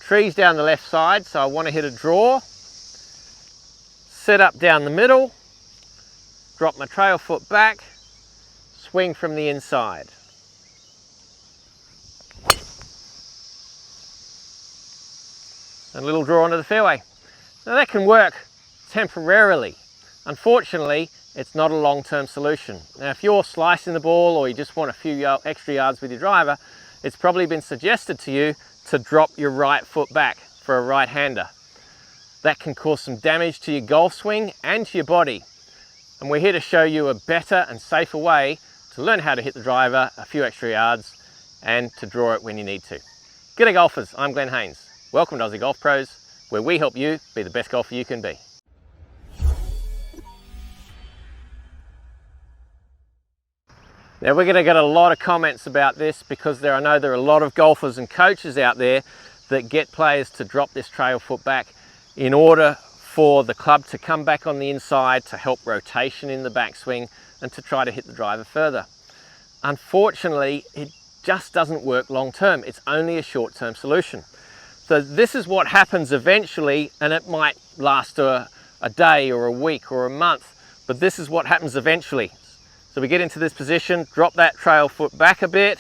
trees down the left side, so I want to hit a draw, set up down the middle, drop my trail foot back, swing from the inside. And a little draw onto the fairway. Now that can work temporarily. Unfortunately, it's not a long-term solution. Now if you're slicing the ball or you just want a few extra yards with your driver, it's probably been suggested to you to drop your right foot back for a right-hander. That can cause some damage to your golf swing and to your body. And we're here to show you a better and safer way to learn how to hit the driver a few extra yards and to draw it when you need to. G'day golfers, I'm Glenn Haynes. Welcome to Aussie Golf Pros, where we help you be the best golfer you can be. Now we're going to get a lot of comments about this because I know there are a lot of golfers and coaches out there that get players to drop this trail foot back in order for the club to come back on the inside to help rotation in the backswing and to try to hit the driver further. Unfortunately, it just doesn't work long term. It's only a short-term solution. So this is what happens eventually, and it might last a day or a week or a month, but this is what happens eventually. So we get into this position, drop that trail foot back a bit,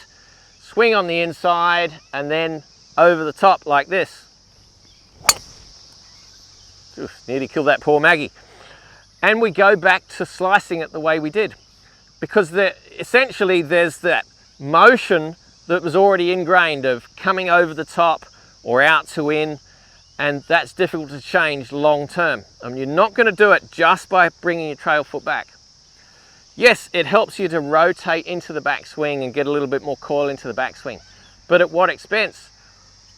swing on the inside, and then over the top like this. Oof, nearly killed that poor Maggie. And we go back to slicing it the way we did, because essentially there's that motion that was already ingrained of coming over the top or out to in, and that's difficult to change long term. You're not going to do it just by bringing your trail foot back. Yes, it helps you to rotate into the backswing and get a little bit more coil into the backswing, but at what expense?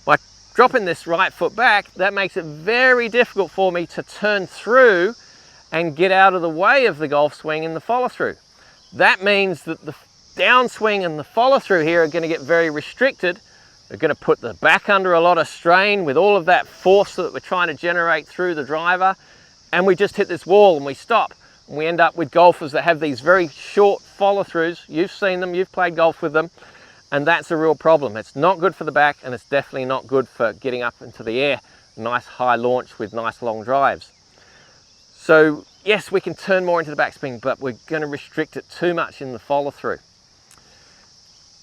By dropping this right foot back, that makes it very difficult for me to turn through and get out of the way of the golf swing and the follow through. That means that the downswing and the follow through here are going to get very restricted. They're going to put the back under a lot of strain with all of that force that we're trying to generate through the driver, and we just hit this wall and we stop. And we end up with golfers that have these very short follow-throughs. You've seen them, you've played golf with them, and that's a real problem. It's not good for the back, and it's definitely not good for getting up into the air. Nice high launch with nice long drives. So yes, we can turn more into the backswing, but we're going to restrict it too much in the follow-through.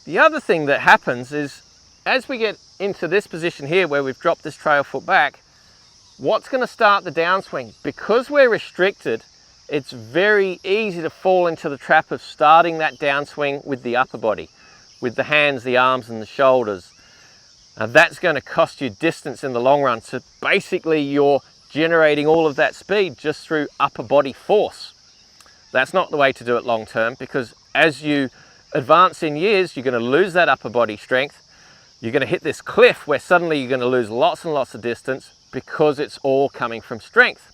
The other thing that happens is, as we get into this position here where we've dropped this trail foot back, what's going to start the downswing? Because we're restricted, it's very easy to fall into the trap of starting that downswing with the upper body, with the hands, the arms and the shoulders. Now that's going to cost you distance in the long run. So basically you're generating all of that speed just through upper body force. That's not the way to do it long term, because as you advance in years, you're going to lose that upper body strength. You're going to hit this cliff where suddenly you're going to lose lots and lots of distance because it's all coming from strength.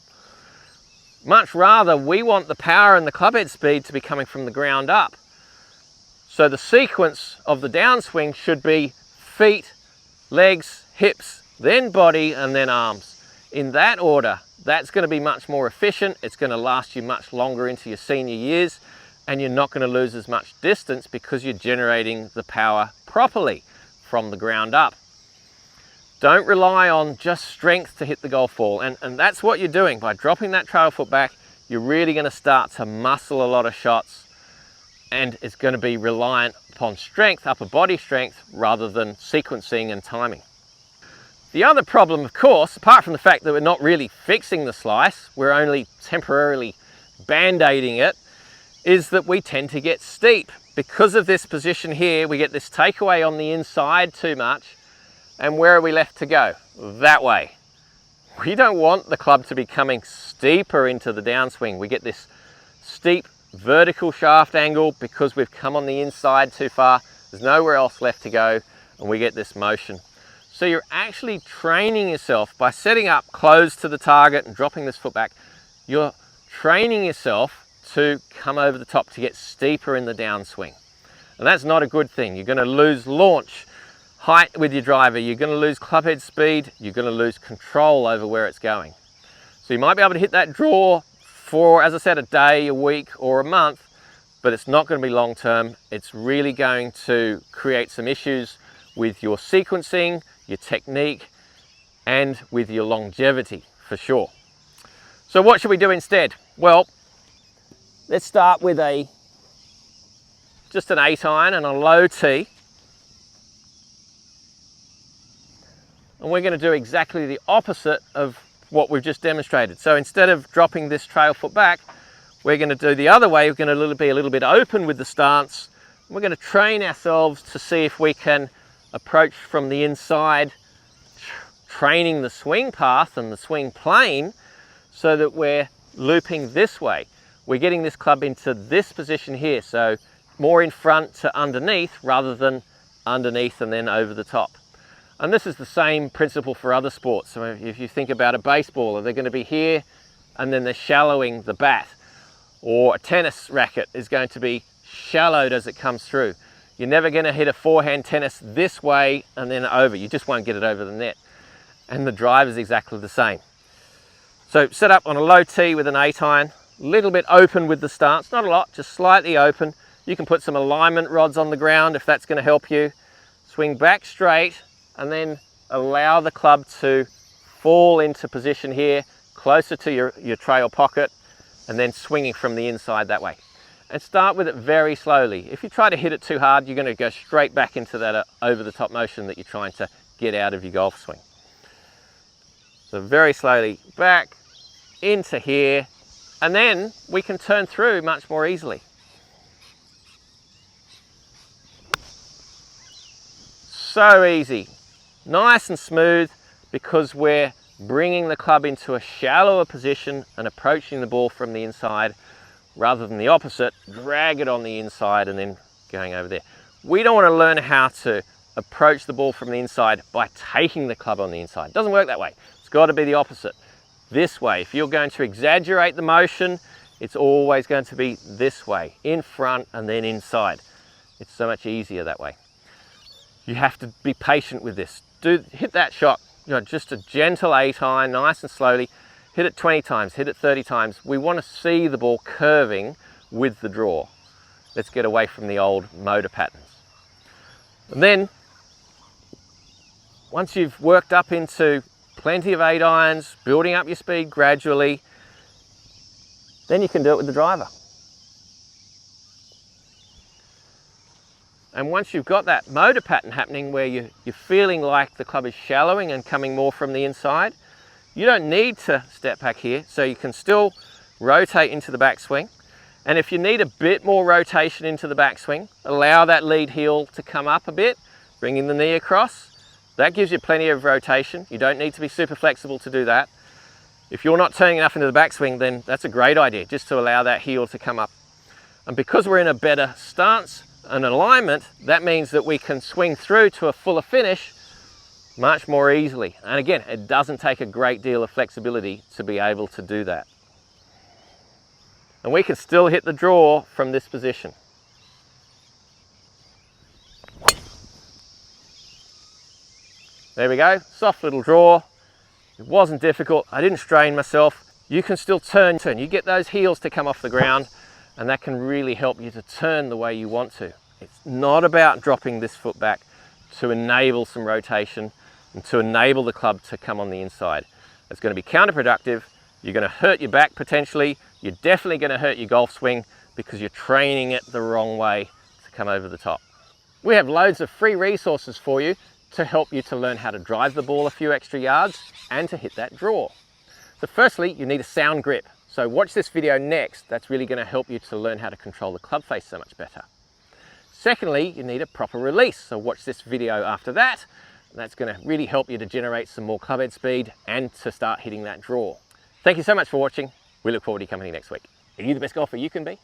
Much rather, we want the power and the clubhead speed to be coming from the ground up. So the sequence of the downswing should be feet, legs, hips, then body, and then arms. In that order, that's going to be much more efficient. It's going to last you much longer into your senior years, and you're not going to lose as much distance because you're generating the power properly from the ground up. Don't rely on just strength to hit the golf ball, and that's what you're doing. By dropping that trail foot back, you're really going to start to muscle a lot of shots, and it's going to be reliant upon strength, upper body strength, rather than sequencing and timing. The other problem, of course, apart from the fact that we're not really fixing the slice, we're only temporarily band-aiding it, is that we tend to get steep. Because of this position here, we get this takeaway on the inside too much, and where are we left to go? That way. We don't want the club to be coming steeper into the downswing. We get this steep vertical shaft angle because we've come on the inside too far. There's nowhere else left to go, and we get this motion. So you're actually training yourself by setting up close to the target and dropping this foot back. You're training yourself to come over the top to get steeper in the downswing. And that's not a good thing. You're going to lose launch height with your driver. You're going to lose clubhead speed. You're going to lose control over where it's going. So you might be able to hit that draw for, as I said, a day, a week, or a month, but it's not going to be long term. It's really going to create some issues with your sequencing, your technique, and with your longevity for sure. So what should we do instead? Well, let's start with just an 8-iron and a low tee. And we're going to do exactly the opposite of what we've just demonstrated. So instead of dropping this trail foot back, we're going to do the other way. We're going to be a little bit open with the stance. We're going to train ourselves to see if we can approach from the inside, training the swing path and the swing plane so that we're looping this way. We're getting this club into this position here, so more in front to underneath rather than underneath and then over the top. And this is the same principle for other sports. So if you think about a baseballer, they're going to be here and then they're shallowing the bat. Or a tennis racket is going to be shallowed as it comes through. You're never going to hit a forehand tennis this way and then over. You just won't get it over the net. And the drive is exactly the same. So set up on a low tee with an 8-iron, a little bit open with the stance, not a lot, just slightly open. You can put some alignment rods on the ground if that's going to help you. Swing back straight and then allow the club to fall into position here, closer to your trail pocket, and then swinging from the inside that way. And start with it very slowly. If you try to hit it too hard, you're going to go straight back into that over the top motion that you're trying to get out of your golf swing. So very slowly back into here, and then we can turn through much more easily. So easy, nice and smooth, because we're bringing the club into a shallower position and approaching the ball from the inside rather than the opposite, drag it on the inside and then going over there. We don't want to learn how to approach the ball from the inside by taking the club on the inside. It doesn't work that way. It's got to be the opposite. This way. If you're going to exaggerate the motion, it's always going to be this way, in front and then inside. It's so much easier that way. You have to be patient with this. Hit that shot, just a gentle 8-iron, nice and slowly. Hit it 20 times, hit it 30 times. We want to see the ball curving with the draw. Let's get away from the old motor patterns. And then, once you've worked up into plenty of 8-irons, building up your speed gradually, then you can do it with the driver. And once you've got that motor pattern happening where you're feeling like the club is shallowing and coming more from the inside, you don't need to step back here, so you can still rotate into the backswing. And if you need a bit more rotation into the backswing, allow that lead heel to come up a bit, bringing the knee across. That gives you plenty of rotation. You don't need to be super flexible to do that. If you're not turning enough into the backswing, then that's a great idea, just to allow that heel to come up. And because we're in a better stance and alignment, that means that we can swing through to a fuller finish much more easily. And again, it doesn't take a great deal of flexibility to be able to do that. And we can still hit the draw from this position. There we go, soft little draw. It wasn't difficult, I didn't strain myself. You can still turn. You get those heels to come off the ground, and that can really help you to turn the way you want to. It's not about dropping this foot back to enable some rotation and to enable the club to come on the inside. It's going to be counterproductive. You're going to hurt your back potentially. You're definitely going to hurt your golf swing because you're training it the wrong way to come over the top. We have loads of free resources for you to help you to learn how to drive the ball a few extra yards and to hit that draw. So firstly, you need a sound grip. So watch this video next. That's really going to help you to learn how to control the club face so much better. Secondly, you need a proper release. So watch this video after that. That's going to really help you to generate some more club head speed and to start hitting that draw. Thank you so much for watching. We look forward to your company next week. Are you the best golfer you can be?